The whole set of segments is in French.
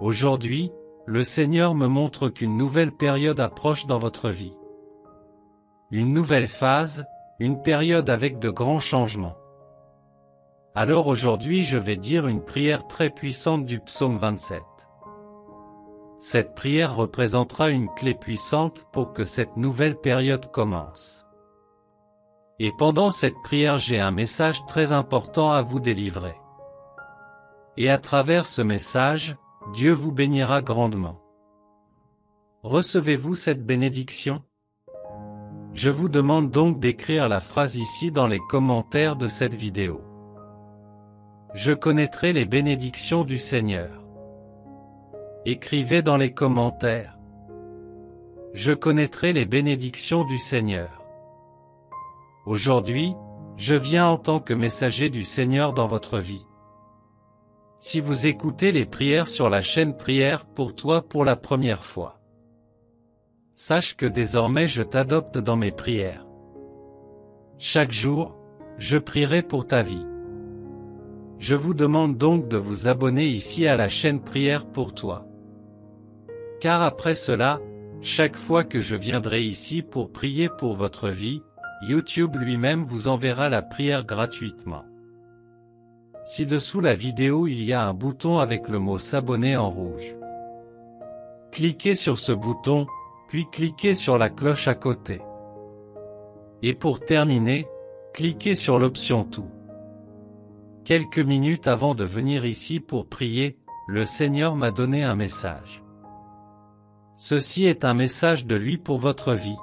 Aujourd'hui, le Seigneur me montre qu'une nouvelle période approche dans votre vie. Une nouvelle phase, une période avec de grands changements. Alors aujourd'hui je vais dire une prière très puissante du psaume 27. Cette prière représentera une clé puissante pour que cette nouvelle période commence. Et pendant cette prière j'ai un message très important à vous délivrer. Et à travers ce message, Dieu vous bénira grandement. Recevez-vous cette bénédiction? Je vous demande donc d'écrire la phrase ici dans les commentaires de cette vidéo. Je connaîtrai les bénédictions du Seigneur. Écrivez dans les commentaires. Je connaîtrai les bénédictions du Seigneur. Aujourd'hui, je viens en tant que messager du Seigneur dans votre vie. Si vous écoutez les prières sur la chaîne Prière pour toi pour la première fois, sache que désormais je t'adopte dans mes prières. Chaque jour, je prierai pour ta vie. Je vous demande donc de vous abonner ici à la chaîne Prière pour toi. Car après cela, chaque fois que je viendrai ici pour prier pour votre vie, YouTube lui-même vous enverra la prière gratuitement. Ci-dessous la vidéo il y a un bouton avec le mot s'abonner en rouge. Cliquez sur ce bouton, puis cliquez sur la cloche à côté. Et pour terminer, cliquez sur l'option tout. Quelques minutes avant de venir ici pour prier, le Seigneur m'a donné un message. Ceci est un message de lui pour votre vie.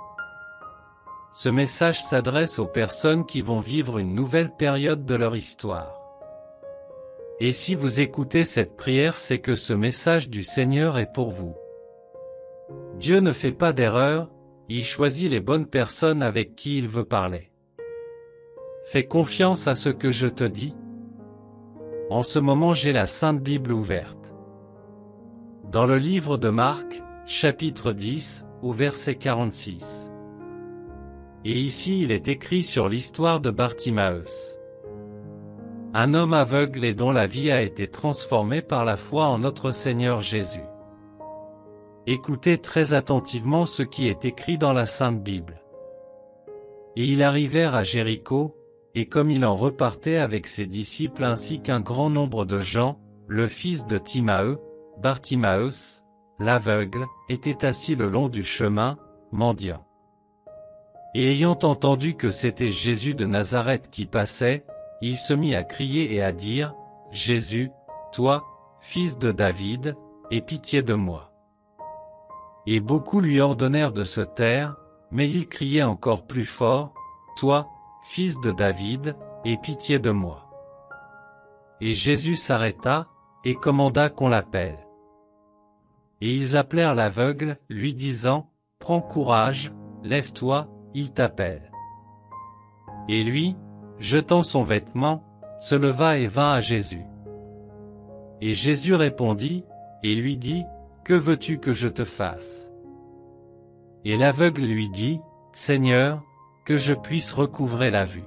Ce message s'adresse aux personnes qui vont vivre une nouvelle période de leur histoire. Et si vous écoutez cette prière, c'est que ce message du Seigneur est pour vous. Dieu ne fait pas d'erreur, il choisit les bonnes personnes avec qui il veut parler. Fais confiance à ce que je te dis. En ce moment j'ai la Sainte Bible ouverte. Dans le livre de Marc, chapitre 10, au verset 46. Et ici il est écrit sur l'histoire de Bartimaeus. Un homme aveugle et dont la vie a été transformée par la foi en notre Seigneur Jésus. Écoutez très attentivement ce qui est écrit dans la Sainte Bible. Et ils arrivèrent à Jéricho, et comme il en repartait avec ses disciples ainsi qu'un grand nombre de gens, le fils de Timaeu, Bartimaeus, l'aveugle, était assis le long du chemin, mendiant. Et ayant entendu que c'était Jésus de Nazareth qui passait, il se mit à crier et à dire, « Jésus, toi, fils de David, aie pitié de moi. » Et beaucoup lui ordonnèrent de se taire, mais il criait encore plus fort, « Toi, fils de David, aie pitié de moi. » Et Jésus s'arrêta, et commanda qu'on l'appelle. Et ils appelèrent l'aveugle, lui disant, « Prends courage, lève-toi, il t'appelle. » Et lui, jetant son vêtement, se leva et vint à Jésus. Et Jésus répondit, et lui dit, « Que veux-tu que je te fasse? » Et l'aveugle lui dit, « Seigneur, que je puisse recouvrer la vue. »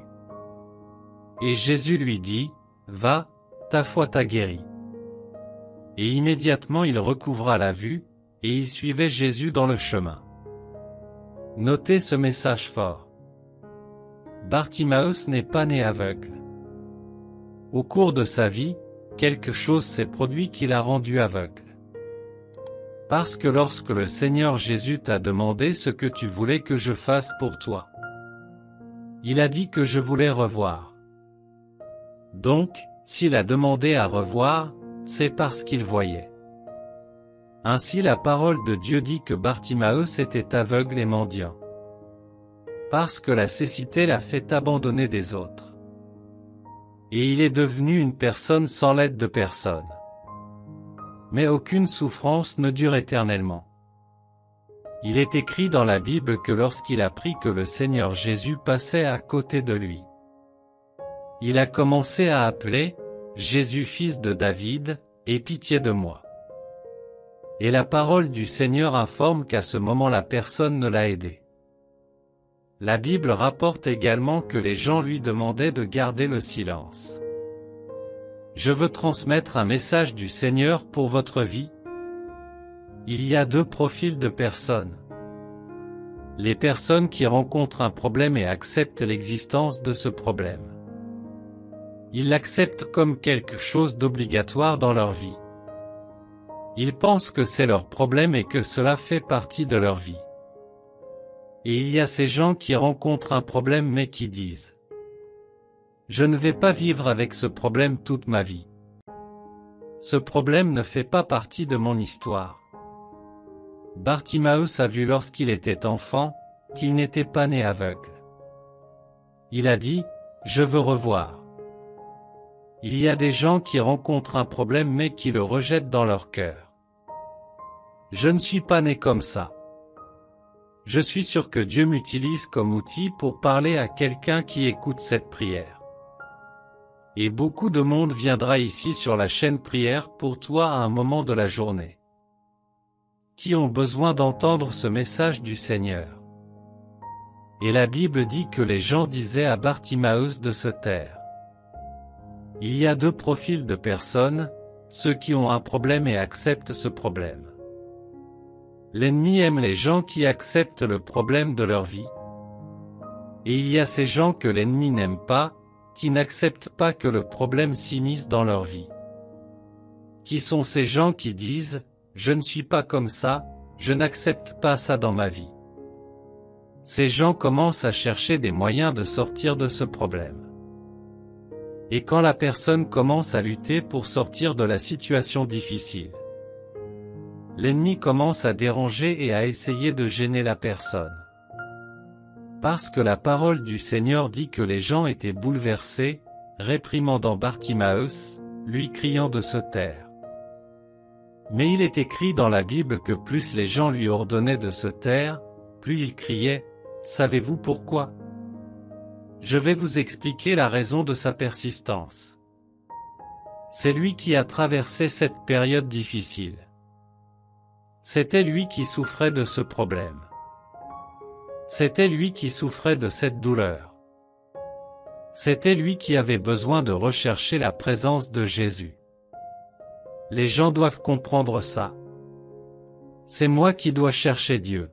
Et Jésus lui dit, « Va, ta foi t'a guéri. » Et immédiatement il recouvra la vue, et il suivait Jésus dans le chemin. Notez ce message fort. Bartimaeus n'est pas né aveugle. Au cours de sa vie, quelque chose s'est produit qui l'a rendu aveugle. Parce que lorsque le Seigneur Jésus t'a demandé ce que tu voulais que je fasse pour toi, il a dit que je voulais revoir. Donc, s'il a demandé à revoir, c'est parce qu'il voyait. Ainsi la parole de Dieu dit que Bartimaeus était aveugle et mendiant. Parce que la cécité l'a fait abandonner des autres. Et il est devenu une personne sans l'aide de personne. Mais aucune souffrance ne dure éternellement. Il est écrit dans la Bible que lorsqu'il apprit que le Seigneur Jésus passait à côté de lui, il a commencé à appeler, « Jésus fils de David, aie pitié de moi. » Et la parole du Seigneur informe qu'à ce moment-là personne ne l'a aidé. La Bible rapporte également que les gens lui demandaient de garder le silence. Je veux transmettre un message du Seigneur pour votre vie, Il y a deux profils de personnes. Les personnes qui rencontrent un problème et acceptent l'existence de ce problème. Ils l'acceptent comme quelque chose d'obligatoire dans leur vie. Ils pensent que c'est leur problème et que cela fait partie de leur vie. Et il y a ces gens qui rencontrent un problème mais qui disent « Je ne vais pas vivre avec ce problème toute ma vie. Ce problème ne fait pas partie de mon histoire. » Bartimaeus a vu lorsqu'il était enfant, qu'il n'était pas né aveugle. Il a dit « Je veux revoir ». Il y a des gens qui rencontrent un problème mais qui le rejettent dans leur cœur. Je ne suis pas né comme ça. Je suis sûr que Dieu m'utilise comme outil pour parler à quelqu'un qui écoute cette prière. Et beaucoup de monde viendra ici sur la chaîne prière pour toi à un moment de la journée. Qui ont besoin d'entendre ce message du Seigneur. Et la Bible dit que les gens disaient à Bartimaeus de se taire. Il y a deux profils de personnes, ceux qui ont un problème et acceptent ce problème. L'ennemi aime les gens qui acceptent le problème de leur vie. Et il y a ces gens que l'ennemi n'aime pas, qui n'acceptent pas que le problème s'immisce dans leur vie. Qui sont ces gens qui disent « Je ne suis pas comme ça, je n'accepte pas ça dans ma vie ». Ces gens commencent à chercher des moyens de sortir de ce problème. Et quand la personne commence à lutter pour sortir de la situation difficile, l'ennemi commence à déranger et à essayer de gêner la personne. Parce que la parole du Seigneur dit que les gens étaient bouleversés, réprimandant Bartimaeus, lui criant de se taire. Mais il est écrit dans la Bible que plus les gens lui ordonnaient de se taire, plus il criait « Savez-vous pourquoi ? Je vais vous expliquer la raison de sa persistance. » C'est lui qui a traversé cette période difficile. C'était lui qui souffrait de ce problème. C'était lui qui souffrait de cette douleur. C'était lui qui avait besoin de rechercher la présence de Jésus. Les gens doivent comprendre ça. C'est moi qui dois chercher Dieu.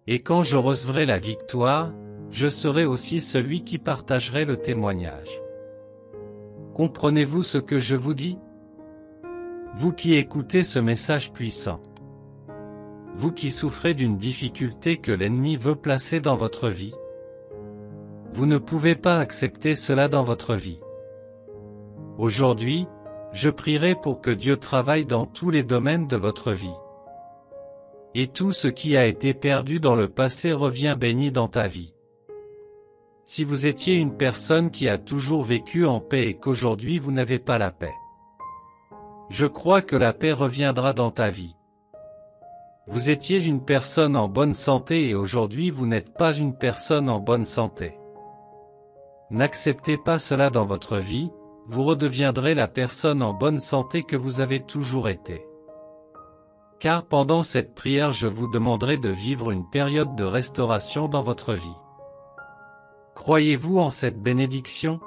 Et quand je recevrai la victoire, je serai aussi celui qui partagerait le témoignage. Comprenez-vous ce que je vous dis? Vous qui écoutez ce message puissant. Vous qui souffrez d'une difficulté que l'ennemi veut placer dans votre vie. Vous ne pouvez pas accepter cela dans votre vie. Aujourd'hui, je prierai pour que Dieu travaille dans tous les domaines de votre vie. Et tout ce qui a été perdu dans le passé revient béni dans ta vie. Si vous étiez une personne qui a toujours vécu en paix et qu'aujourd'hui vous n'avez pas la paix, je crois que la paix reviendra dans ta vie. Vous étiez une personne en bonne santé et aujourd'hui vous n'êtes pas une personne en bonne santé. N'acceptez pas cela dans votre vie, vous redeviendrez la personne en bonne santé que vous avez toujours été. Car pendant cette prière je vous demanderai de vivre une période de restauration dans votre vie. Croyez-vous en cette bénédiction?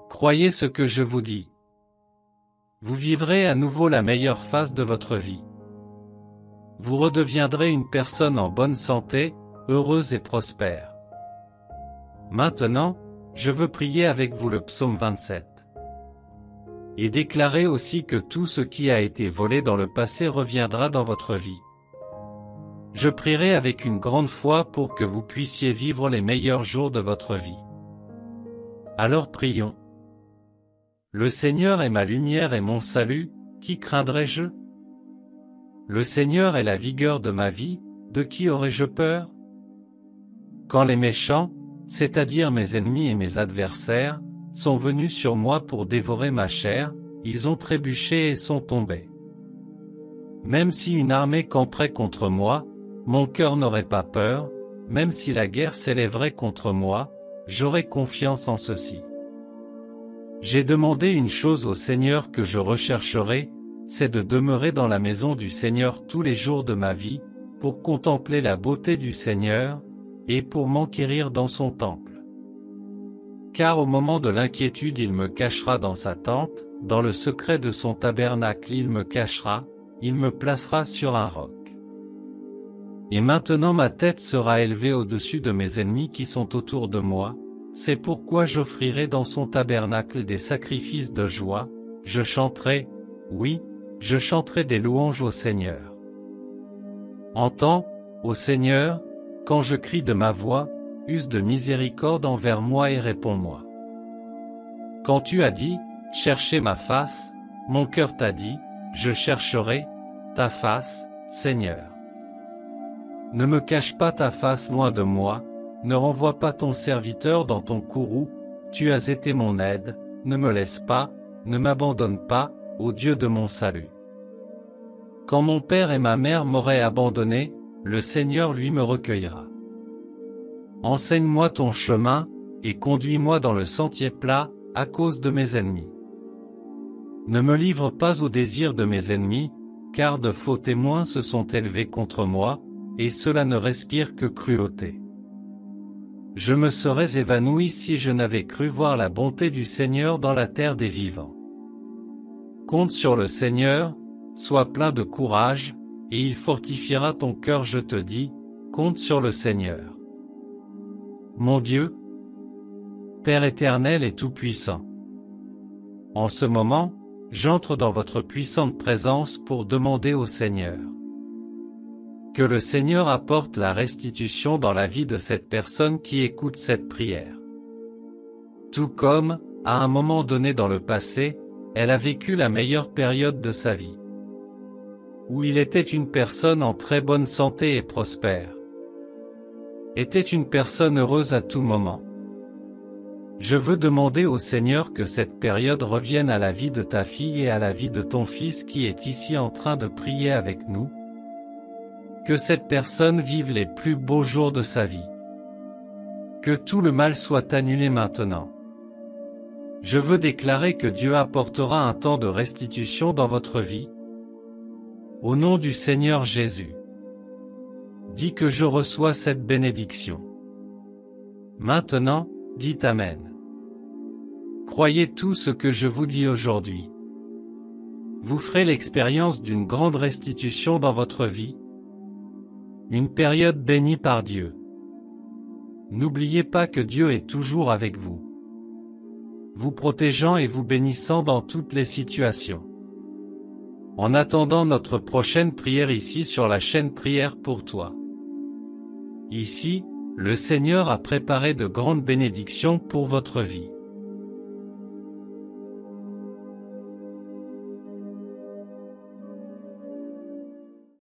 Croyez ce que je vous dis. Vous vivrez à nouveau la meilleure phase de votre vie. Vous redeviendrez une personne en bonne santé, heureuse et prospère. Maintenant, je veux prier avec vous le psaume 27. Et déclarer aussi que tout ce qui a été volé dans le passé reviendra dans votre vie. Je prierai avec une grande foi pour que vous puissiez vivre les meilleurs jours de votre vie. Alors prions. Le Seigneur est ma lumière et mon salut, qui craindrais-je? Le Seigneur est la vigueur de ma vie, de qui aurais-je peur? Quand les méchants, c'est-à-dire mes ennemis et mes adversaires, sont venus sur moi pour dévorer ma chair, ils ont trébuché et sont tombés. Même si une armée camperait contre moi, mon cœur n'aurait pas peur, même si la guerre s'élèverait contre moi, j'aurais confiance en ceci. J'ai demandé une chose au Seigneur que je rechercherai, c'est de demeurer dans la maison du Seigneur tous les jours de ma vie, pour contempler la beauté du Seigneur, et pour m'enquérir dans son temple. Car au moment de l'inquiétude il me cachera dans sa tente, dans le secret de son tabernacle il me cachera, il me placera sur un roc. Et maintenant ma tête sera élevée au-dessus de mes ennemis qui sont autour de moi, c'est pourquoi j'offrirai dans son tabernacle des sacrifices de joie, je chanterai, oui, je chanterai des louanges au Seigneur. Entends, ô Seigneur, quand je crie de ma voix, use de miséricorde envers moi et réponds-moi. Quand tu as dit, cherchez ma face, mon cœur t'a dit, je chercherai ta face, Seigneur. Ne me cache pas ta face loin de moi, ne renvoie pas ton serviteur dans ton courroux, tu as été mon aide, ne me laisse pas, ne m'abandonne pas, ô Dieu de mon salut. Quand mon père et ma mère m'auraient abandonné, le Seigneur lui me recueillera. Enseigne-moi ton chemin, et conduis-moi dans le sentier plat, à cause de mes ennemis. Ne me livre pas au désir de mes ennemis, car de faux témoins se sont élevés contre moi, et cela ne respire que cruauté. Je me serais évanoui si je n'avais cru voir la bonté du Seigneur dans la terre des vivants. Compte sur le Seigneur, sois plein de courage, et il fortifiera ton cœur, je te dis, compte sur le Seigneur. Mon Dieu, Père éternel et tout-puissant. En ce moment, j'entre dans votre puissante présence pour demander au Seigneur que le Seigneur apporte la restitution dans la vie de cette personne qui écoute cette prière. Tout comme, à un moment donné dans le passé, elle a vécu la meilleure période de sa vie, où il était une personne en très bonne santé et prospère, était une personne heureuse à tout moment. Je veux demander au Seigneur que cette période revienne à la vie de ta fille et à la vie de ton fils qui est ici en train de prier avec nous. Que cette personne vive les plus beaux jours de sa vie. Que tout le mal soit annulé maintenant. Je veux déclarer que Dieu apportera un temps de restitution dans votre vie. Au nom du Seigneur Jésus. Dis que je reçois cette bénédiction. Maintenant, dites Amen. Croyez tout ce que je vous dis aujourd'hui. Vous ferez l'expérience d'une grande restitution dans votre vie. Une période bénie par Dieu. N'oubliez pas que Dieu est toujours avec vous, vous protégeant et vous bénissant dans toutes les situations. En attendant notre prochaine prière ici sur la chaîne Prière pour toi. Ici, le Seigneur a préparé de grandes bénédictions pour votre vie.